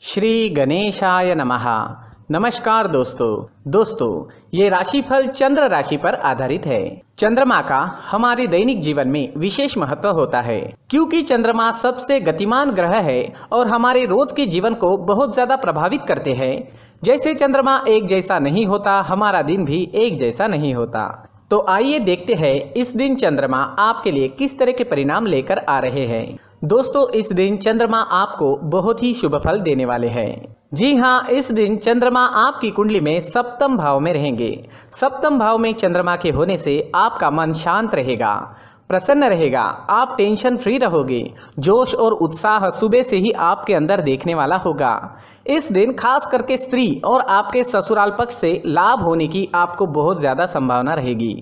श्री गणेशाय नमः। नमस्कार दोस्तों, ये राशिफल चंद्र राशि पर आधारित है। चंद्रमा का हमारे दैनिक जीवन में विशेष महत्व होता है क्योंकि चंद्रमा सबसे गतिमान ग्रह है और हमारे रोज के जीवन को बहुत ज्यादा प्रभावित करते हैं। जैसे चंद्रमा एक जैसा नहीं होता, हमारा दिन भी एक जैसा नहीं होता। तो आइए देखते हैं इस दिन चंद्रमा आपके लिए किस तरह के परिणाम लेकर आ रहे हैं। दोस्तों, इस दिन चंद्रमा आपको बहुत ही शुभ फल देने वाले हैं। जी हाँ, इस दिन चंद्रमा आपकी कुंडली में सप्तम भाव में रहेंगे। सप्तम भाव में चंद्रमा के होने से आपका मन शांत रहेगा, प्रसन्न रहेगा, आप टेंशन फ्री रहोगे। जोश और उत्साह सुबह से ही आपके अंदर देखने वाला होगा। इस दिन खास करके स्त्री और आपके ससुराल पक्ष से लाभ होने की आपको बहुत ज्यादा संभावना रहेगी।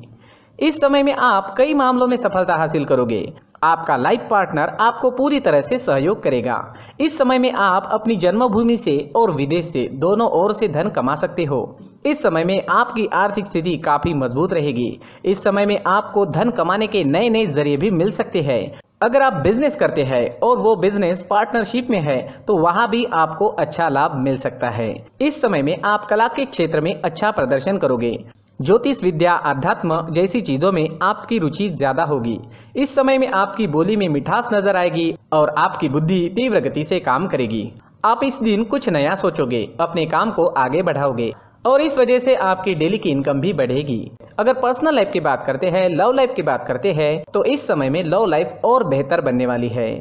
इस समय में आप कई मामलों में सफलता हासिल करोगे। आपका लाइफ पार्टनर आपको पूरी तरह से सहयोग करेगा। इस समय में आप अपनी जन्मभूमि से और विदेश से दोनों ओर से धन कमा सकते हो। इस समय में आपकी आर्थिक स्थिति काफी मजबूत रहेगी। इस समय में आपको धन कमाने के नए नए जरिए भी मिल सकते हैं। अगर आप बिजनेस करते हैं और वो बिजनेस पार्टनरशिप में है तो वहां भी आपको अच्छा लाभ मिल सकता है। इस समय में आप कला के क्षेत्र में अच्छा प्रदर्शन करोगे। ज्योतिष विद्या, अध्यात्म जैसी चीजों में आपकी रुचि ज्यादा होगी। इस समय में आपकी बोली में मिठास नजर आएगी और आपकी बुद्धि तीव्र गति से काम करेगी। आप इस दिन कुछ नया सोचोगे, अपने काम को आगे बढ़ाओगे और इस वजह से आपकी डेली की इनकम भी बढ़ेगी। अगर पर्सनल लाइफ की बात करते हैं, लव लाइफ की बात करते हैं तो इस समय में लव लाइफ और बेहतर बनने वाली है।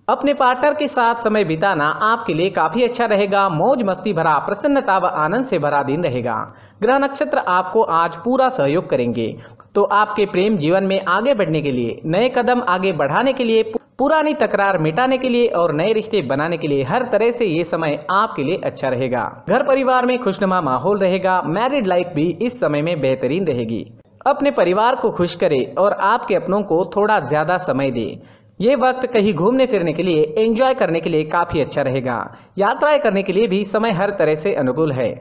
अपने पार्टनर के साथ समय बिताना आपके लिए काफी अच्छा रहेगा। मौज मस्ती भरा, प्रसन्नता व आनंद से भरा दिन रहेगा। ग्रह नक्षत्र आपको आज पूरा सहयोग करेंगे। तो आपके प्रेम जीवन में आगे बढ़ने के लिए, नए कदम आगे बढ़ाने के लिए, पुरानी तकरार मिटाने के लिए और नए रिश्ते बनाने के लिए हर तरह से ये समय आपके लिए अच्छा रहेगा। घर परिवार में खुशनुमा माहौल रहेगा। मैरिड लाइफ भी इस समय में बेहतरीन रहेगी। अपने परिवार को खुश करे और आपके अपनों को थोड़ा ज्यादा समय दे। ये वक्त कहीं घूमने फिरने के लिए, एंजॉय करने के लिए काफी अच्छा रहेगा। यात्राएं करने के लिए भी समय हर तरह से अनुकूल है।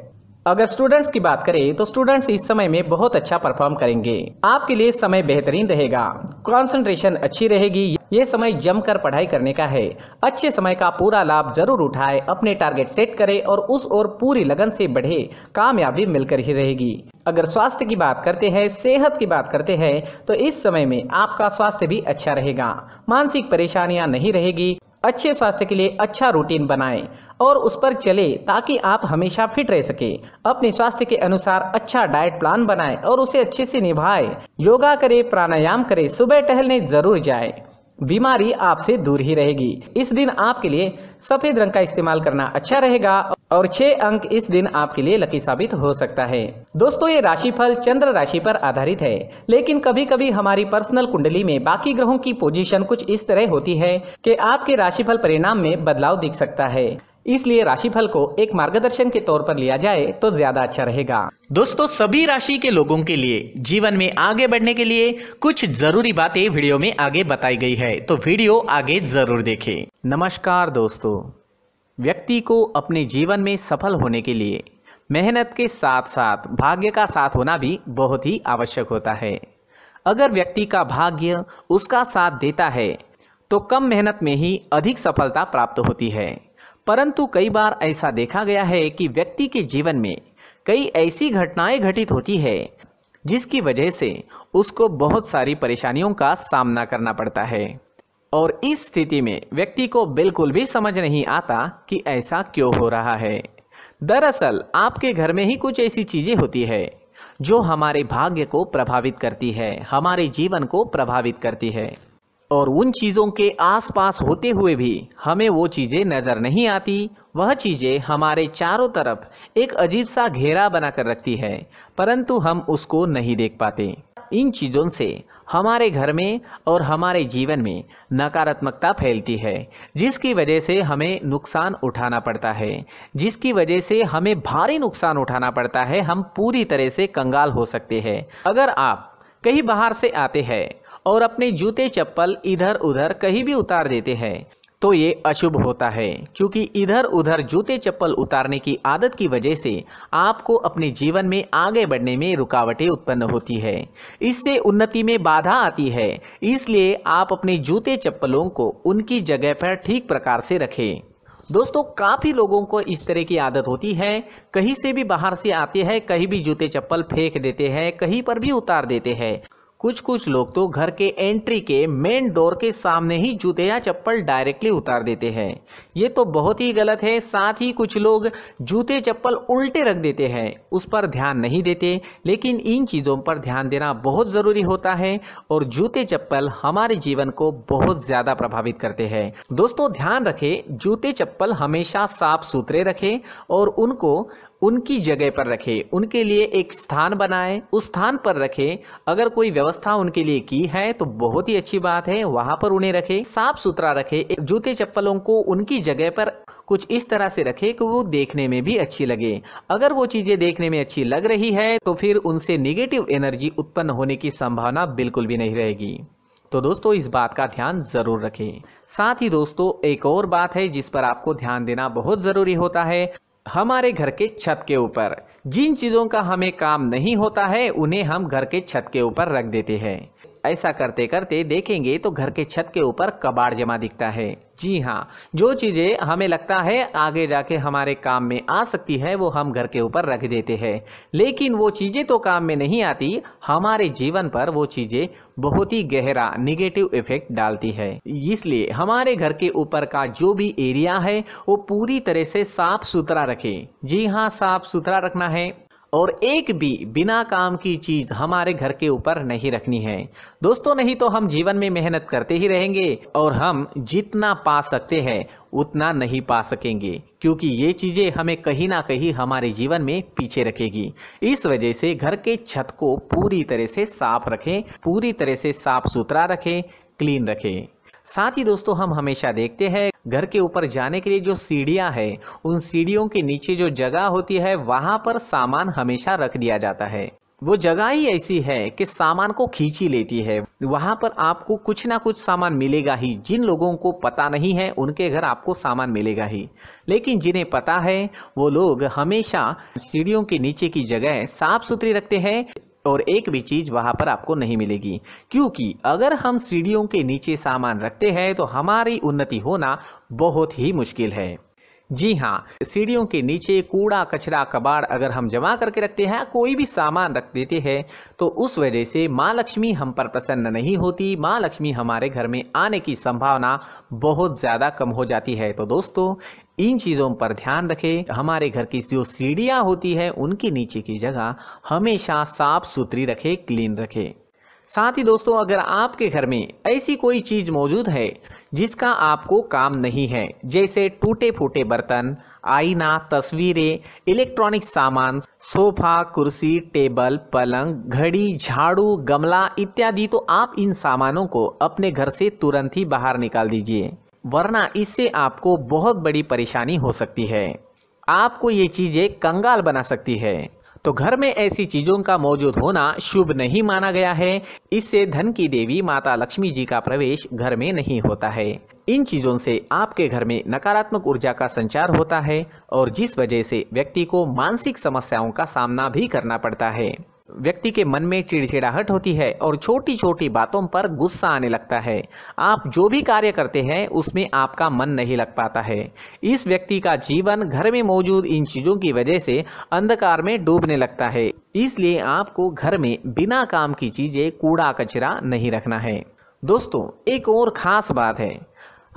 अगर स्टूडेंट्स की बात करें तो स्टूडेंट्स इस समय में बहुत अच्छा परफॉर्म करेंगे। आपके लिए समय बेहतरीन रहेगा, कंसंट्रेशन अच्छी रहेगी। ये समय जमकर पढ़ाई करने का है। अच्छे समय का पूरा लाभ जरूर उठाए, अपने टारगेट सेट करे और उस ओर पूरी लगन से बढ़े। कामयाबी मिलकर ही रहेगी। अगर स्वास्थ्य की बात करते हैं, सेहत की बात करते हैं तो इस समय में आपका स्वास्थ्य भी अच्छा रहेगा। मानसिक परेशानियां नहीं रहेगी। अच्छे स्वास्थ्य के लिए अच्छा रूटीन बनाएं और उस पर चले ताकि आप हमेशा फिट रह सके। अपने स्वास्थ्य के अनुसार अच्छा डाइट प्लान बनाएं और उसे अच्छे से निभाएं। योगा करें, प्राणायाम करें, सुबह टहलने जरूर जाएं। बीमारी आपसे दूर ही रहेगी। इस दिन आपके लिए सफेद रंग का इस्तेमाल करना अच्छा रहेगा और 6 अंक इस दिन आपके लिए लकी साबित हो सकता है। दोस्तों, ये राशिफल चंद्र राशि पर आधारित है, लेकिन कभी कभी हमारी पर्सनल कुंडली में बाकी ग्रहों की पोजीशन कुछ इस तरह होती है कि आपके राशिफल परिणाम में बदलाव दिख सकता है। इसलिए राशिफल को एक मार्गदर्शन के तौर पर लिया जाए तो ज्यादा अच्छा रहेगा। दोस्तों, सभी राशि के लोगों के लिए जीवन में आगे बढ़ने के लिए कुछ जरूरी बातें वीडियो में आगे बताई गई है, तो वीडियो आगे जरूर देखें। नमस्कार दोस्तों, व्यक्ति को अपने जीवन में सफल होने के लिए मेहनत के साथ साथ भाग्य का साथ होना भी बहुत ही आवश्यक होता है। अगर व्यक्ति का भाग्य उसका साथ देता है तो कम मेहनत में ही अधिक सफलता प्राप्त होती है। परंतु कई बार ऐसा देखा गया है कि व्यक्ति के जीवन में कई ऐसी घटनाएं घटित होती है जिसकी वजह से उसको बहुत सारी परेशानियों का सामना करना पड़ता है और इस स्थिति में व्यक्ति को बिल्कुल भी समझ नहीं आता कि ऐसा क्यों हो रहा है। दरअसल आपके घर में ही कुछ ऐसी चीजें होती है जो हमारे भाग्य को प्रभावित करती है, हमारे जीवन को प्रभावित करती है और उन चीज़ों के आसपास होते हुए भी हमें वो चीज़ें नज़र नहीं आती। वह चीज़ें हमारे चारों तरफ एक अजीब सा घेरा बनाकर रखती है, परंतु हम उसको नहीं देख पाते। इन चीज़ों से हमारे घर में और हमारे जीवन में नकारात्मकता फैलती है, जिसकी वजह से हमें नुकसान उठाना पड़ता है, जिसकी वजह से हमें भारी नुकसान उठाना पड़ता है। हम पूरी तरह से कंगाल हो सकते हैं। अगर आप कहीं बाहर से आते हैं और अपने जूते चप्पल इधर उधर कहीं भी उतार देते हैं तो ये अशुभ होता है, क्योंकि इधर उधर जूते चप्पल उतारने की आदत की वजह से आपको अपने जीवन में आगे बढ़ने में रुकावटें उत्पन्न होती है। इससे उन्नति में बाधा आती है। इसलिए आप अपने जूते चप्पलों को उनकी जगह पर ठीक प्रकार से रखें। दोस्तों काफी लोगों को इस तरह की आदत होती है, कहीं से भी बाहर से आते हैं, कहीं भी जूते चप्पल फेंक देते हैं, कहीं पर भी उतार देते हैं। कुछ लोग तो घर के एंट्री के मेन डोर के सामने ही जूते या चप्पल डायरेक्टली उतार देते हैं। ये तो बहुत ही गलत है। साथ ही कुछ लोग जूते चप्पल उल्टे रख देते हैं, उस पर ध्यान नहीं देते। लेकिन इन चीज़ों पर ध्यान देना बहुत ज़रूरी होता है और जूते चप्पल हमारे जीवन को बहुत ज़्यादा प्रभावित करते हैं। दोस्तों ध्यान रखें, जूते चप्पल हमेशा साफ सुथरे रखें और उनको उनकी जगह पर रखें। उनके लिए एक स्थान बनाएं, उस स्थान पर रखें। अगर कोई व्यवस्था उनके लिए की है तो बहुत ही अच्छी बात है, वहां पर उन्हें रखें, साफ सुथरा रखें। जूते चप्पलों को उनकी जगह पर कुछ इस तरह से रखें कि वो देखने में भी अच्छी लगे। अगर वो चीजें देखने में अच्छी लग रही है तो फिर उनसे नेगेटिव एनर्जी उत्पन्न होने की संभावना बिल्कुल भी नहीं रहेगी। तो दोस्तों इस बात का ध्यान जरूर रखें। साथ ही दोस्तों एक और बात है जिस पर आपको ध्यान देना बहुत जरूरी होता है। हमारे घर के छत के ऊपर जिन चीज़ों का हमें काम नहीं होता है उन्हें हम घर के छत के ऊपर रख देते हैं। ऐसा करते करते देखेंगे तो घर के छत के ऊपर कबाड़ जमा दिखता है। जी हाँ, जो चीज़ें हमें लगता है आगे जाके हमारे काम में आ सकती है वो हम घर के ऊपर रख देते हैं, लेकिन वो चीज़ें तो काम में नहीं आती, हमारे जीवन पर वो चीज़ें बहुत ही गहरा नेगेटिव इफेक्ट डालती है। इसलिए हमारे घर के ऊपर का जो भी एरिया है वो पूरी तरह से साफ सुथरा रखें। जी हाँ, साफ सुथरा रखना है और एक भी बिना काम की चीज हमारे घर के ऊपर नहीं रखनी है। दोस्तों नहीं तो हम जीवन में मेहनत करते ही रहेंगे और हम जितना पा सकते हैं उतना नहीं पा सकेंगे, क्योंकि ये चीजें हमें कहीं ना कहीं हमारे जीवन में पीछे रखेगी। इस वजह से घर के छत को पूरी तरह से साफ रखें, पूरी तरह से साफ सुथरा रखें, क्लीन रखें। साथ ही दोस्तों हम हमेशा देखते हैं घर के ऊपर जाने के लिए जो सीढ़ियां हैं, उन सीढ़ियों के नीचे जो जगह होती है वहां पर सामान हमेशा रख दिया जाता है। वो जगह ही ऐसी है कि सामान को खींची लेती है। वहां पर आपको कुछ ना कुछ सामान मिलेगा ही। जिन लोगों को पता नहीं है उनके घर आपको सामान मिलेगा ही, लेकिन जिन्हें पता है वो लोग हमेशा सीढ़ियों के नीचे की जगह साफ सुथरी रखते हैं और एक भी चीज वहां पर आपको नहीं मिलेगी, क्योंकि अगर हम सीढ़ियों के नीचे सामान रखते हैं तो हमारी उन्नति होना बहुत ही मुश्किल है। जी हाँ, सीढ़ियों के नीचे कूड़ा कचरा कबाड़ अगर हम जमा करके रखते हैं, कोई भी सामान रख देते हैं, तो उस वजह से माँ लक्ष्मी हम पर प्रसन्न नहीं होती। माँ लक्ष्मी हमारे घर में आने की संभावना बहुत ज़्यादा कम हो जाती है। तो दोस्तों इन चीज़ों पर ध्यान रखें। हमारे घर की जो सीढ़ियाँ होती है उनके नीचे की जगह हमेशा साफ सुथरी रखें, क्लीन रखें। साथ ही दोस्तों अगर आपके घर में ऐसी कोई चीज मौजूद है जिसका आपको काम नहीं है, जैसे टूटे फूटे बर्तन, आईना, तस्वीरें, इलेक्ट्रॉनिक सामान, सोफा, कुर्सी, टेबल, पलंग, घड़ी, झाड़ू, गमला इत्यादि, तो आप इन सामानों को अपने घर से तुरंत ही बाहर निकाल दीजिए, वरना इससे आपको बहुत बड़ी परेशानी हो सकती है। आपको ये चीजें कंगाल बना सकती है। तो घर में ऐसी चीजों का मौजूद होना शुभ नहीं माना गया है। इससे धन की देवी माता लक्ष्मी जी का प्रवेश घर में नहीं होता है। इन चीजों से आपके घर में नकारात्मक ऊर्जा का संचार होता है और जिस वजह से व्यक्ति को मानसिक समस्याओं का सामना भी करना पड़ता है। व्यक्ति के मन में चिड़चिड़ाहट होती है और छोटी छोटी बातों पर गुस्सा आने लगता है। आप जो भी कार्य करते हैं उसमें आपका मन नहीं लग पाता है। इस व्यक्ति का जीवन घर में मौजूद इन चीजों की वजह से अंधकार में डूबने लगता है। इसलिए आपको घर में बिना काम की चीजें, कूड़ा कचरा नहीं रखना है। दोस्तों एक और खास बात है,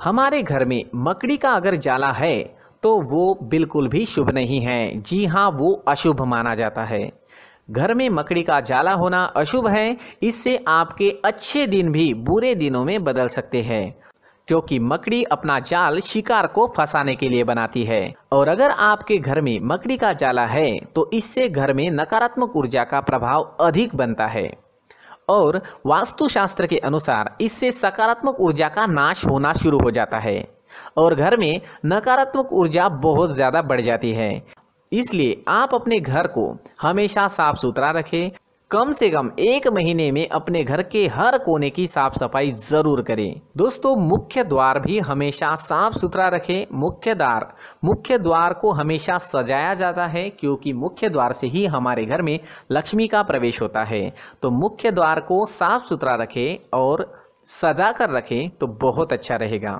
हमारे घर में मकड़ी का अगर जाला है तो वो बिल्कुल भी शुभ नहीं है। जी हाँ, वो अशुभ माना जाता है। घर में मकड़ी का जाला होना अशुभ है। इससे आपके अच्छे दिन भी बुरे दिनों में बदल सकते हैं, क्योंकि मकड़ी अपना जाल शिकार को फंसाने के लिए बनाती है। और अगर आपके घर में मकड़ी का जाला है तो इससे घर में नकारात्मक ऊर्जा का प्रभाव अधिक बनता है और वास्तुशास्त्र के अनुसार इससे सकारात्मक ऊर्जा का नाश होना शुरू हो जाता है और घर में नकारात्मक ऊर्जा बहुत ज़्यादा बढ़ जाती है। इसलिए आप अपने घर को हमेशा साफ सुथरा रखें। कम से कम 1 महीने में अपने घर के हर कोने की साफ सफाई जरूर करें। दोस्तों मुख्य द्वार भी हमेशा साफ सुथरा रखें। मुख्य द्वार को हमेशा सजाया जाता है, क्योंकि मुख्य द्वार से ही हमारे घर में लक्ष्मी का प्रवेश होता है। तो मुख्य द्वार को साफ सुथरा रखें और सजा कर रखें तो बहुत अच्छा रहेगा।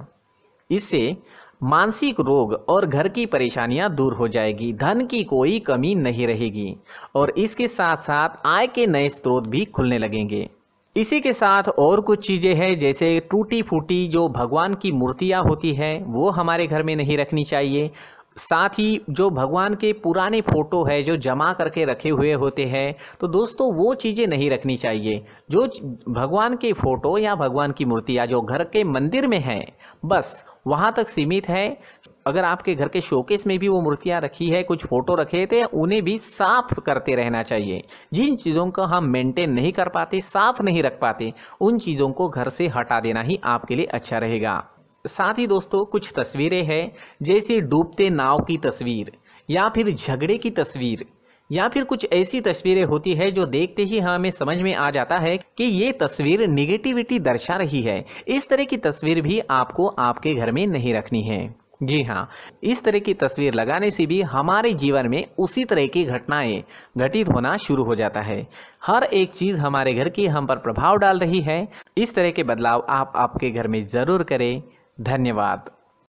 इससे मानसिक रोग और घर की परेशानियां दूर हो जाएगी, धन की कोई कमी नहीं रहेगी और इसके साथ साथ आय के नए स्रोत भी खुलने लगेंगे। इसी के साथ और कुछ चीज़ें हैं, जैसे टूटी फूटी जो भगवान की मूर्तियां होती है वो हमारे घर में नहीं रखनी चाहिए। साथ ही जो भगवान के पुराने फोटो है जो जमा करके रखे हुए होते हैं, तो दोस्तों वो चीज़ें नहीं रखनी चाहिए। जो भगवान के फोटो या भगवान की मूर्तियाँ जो घर के मंदिर में हैं, बस वहाँ तक सीमित है। अगर आपके घर के शोकेस में भी वो मूर्तियाँ रखी है, कुछ फोटो रखे थे, उन्हें भी साफ करते रहना चाहिए। जिन चीज़ों को हम मेंटेन नहीं कर पाते, साफ नहीं रख पाते, उन चीज़ों को घर से हटा देना ही आपके लिए अच्छा रहेगा। साथ ही दोस्तों कुछ तस्वीरें हैं, जैसे डूबते नाव की तस्वीर या फिर झगड़े की तस्वीर या फिर कुछ ऐसी तस्वीरें होती है जो देखते ही हमें समझ में आ जाता है कि ये तस्वीर निगेटिविटी दर्शा रही है। इस तरह की तस्वीर भी आपको आपके घर में नहीं रखनी है। जी हाँ, इस तरह की तस्वीर लगाने से भी हमारे जीवन में उसी तरह की घटनाएं घटित होना शुरू हो जाता है। हर एक चीज़ हमारे घर की हम पर प्रभाव डाल रही है। इस तरह के बदलाव आप आपके घर में ज़रूर करें। धन्यवाद।